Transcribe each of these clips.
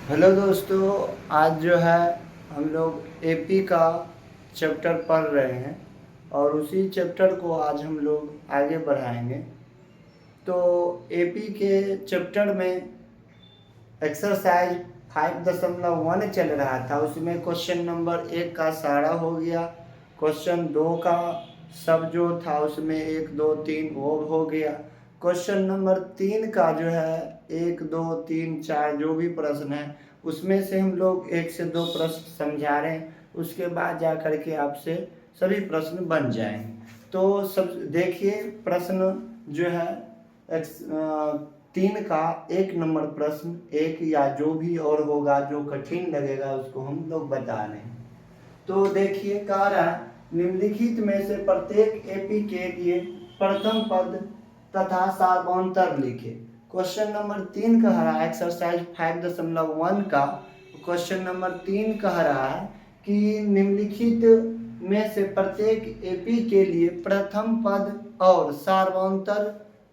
Hello दोस्तों। आज जो है हम लोग एपी का चैप्टर पढ़ रहे हैं और उसी चैप्टर को आज हम लोग आगे बढ़ाएंगे। तो एपी के चैप्टर में एक्सरसाइज 5.1 चल रहा था। उसमें क्वेश्चन नंबर 1 का सारा हो गया, क्वेश्चन 2 का सब जो था उसमें 1 2 3 वो हो गया, क्वेश्चन नंबर 3 का जो है 1 2 3 4 जो भी प्रश्न है उसमें से हम लोग 1 से 2 प्रश्न समझा रहे हैं। उसके बाद जा कर के आपसे सभी प्रश्न बन जाएंगे। तो सब देखिए, प्रश्न जो है 3 का 1 नंबर प्रश्न, एक या जो भी और होगा जो कठिन लगेगा उसको हम लोग बता रहे हैं। तो देखिए, कह रहा है निम्नलिखित में से प्रत्येक एपी के लिए प्रथम पद तथा सार्वंतर लिखे। क्वेश्चन नंबर 3 कह रहा है, एक्सरसाइज 5.1 का क्वेश्चन नंबर 3 कह रहा है कि निम्नलिखित में से प्रत्येक एपी के लिए प्रथम पद और सार्वंतर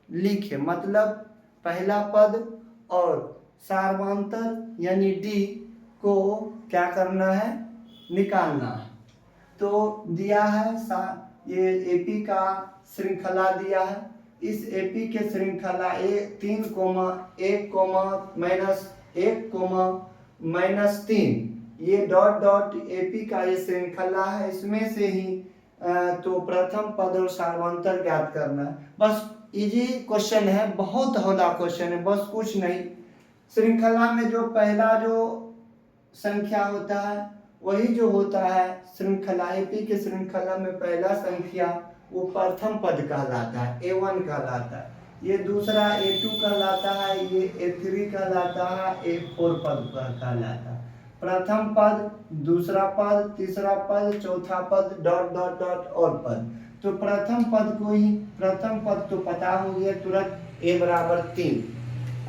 लिखे। मतलब पहला पद और सार्वंतर यानी डी को क्या करना है, निकालना है। तो दिया है ये एपी का श्रृंखला दिया है। इस एपी के श्रृंखला 3, 1, -1, -3 ये डॉट डॉट एपी का ये श्रृंखला है। इसमें से ही तो प्रथम पद और सार्वंतर ज्ञात करना है। बस इजी क्वेश्चन है, बहुत हौला क्वेश्चन है, बस कुछ नहीं। श्रृंखला में जो पहला जो संख्या होता है वही जो होता है श्रृंखला, एपी के श्रृंखला में पहला संख्या वो प्रथम पद कहलाता है, A1 कहलाता है। ये दूसरा A2 कहलाता है, ये A3 कहलाता है, A4 पद कहलाता है। प्रथम पद, दूसरा पद, तीसरा पद, चौथा पद, डॉट डॉट डॉट और पद। तो प्रथम पद को ही, प्रथम पद तो पता हो गया तुरंत, A बराबर 3।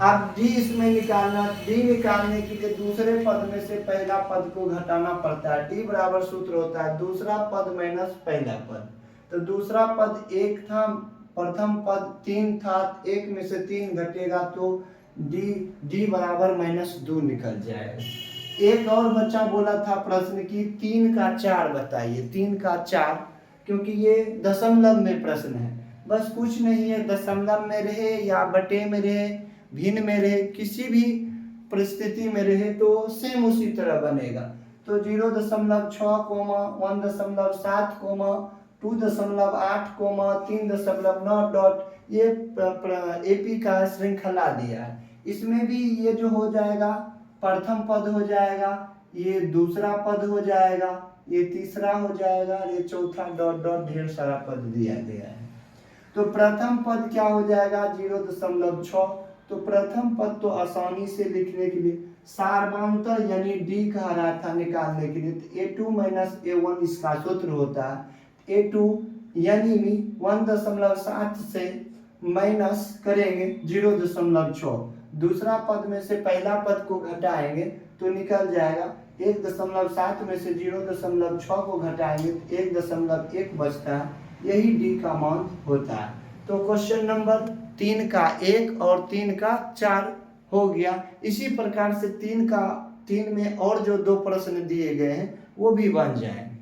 अब डी इसमें निकालना, डी निकालने के लिए दूसरे पद में से पहला पद को घटाना पड़ता है। डी बराबर सूत्र होता है दूसरा पद माइनस पहला पद। तो दूसरा पद 1 था, प्रथम पद 3 था, 1 में से 3 घटेगा तो डी बराबर -2 निकल जाएगा। एक और बच्चा बोला था प्रश्न की 3 का 4 बताइए। 3 का 4, क्योंकि ये दशमलव में प्रश्न है, बस कुछ नहीं है, दशमलव में रहे या बटे में रहे, भिन्न में रहे, किसी भी परिस्थिति में रहे तो सेम उसी तरह बनेगा। तो 0.6, 1.7, 2.8, 3.9 डॉट ये एपी का श्रृंखला दिया है। इसमें भी ये जो हो जाएगा प्रथम पद हो जाएगा, ये दूसरा पद हो जाएगा, ये तीसरा हो जाएगा, ये चौथा डॉट डॉट ढेर सारा पद दिया गया है। तो प्रथम पद क्या हो जाएगा 0.6। तो प्रथम पद तो आसानी से लिखने के लिए सार्वंतर यानी डी कह रहा था निकालने के लिए, तो A2 - A1 इसका सूत्र होता है। A2 यानी 1.7 से माइनस करेंगे 0.6, दूसरा पद में से पहला पद को घटाएंगे तो निकल जाएगा 1.7 में से 0.6 को घटाएंगे तो 1.1 बचता है। यही डी का मान होता है। तो क्वेश्चन नंबर 3 का 1 और 3 का 4 हो गया। इसी प्रकार से 3 में और जो 2 प्रश्न दिए गए हैं वो भी बन जाएंगे।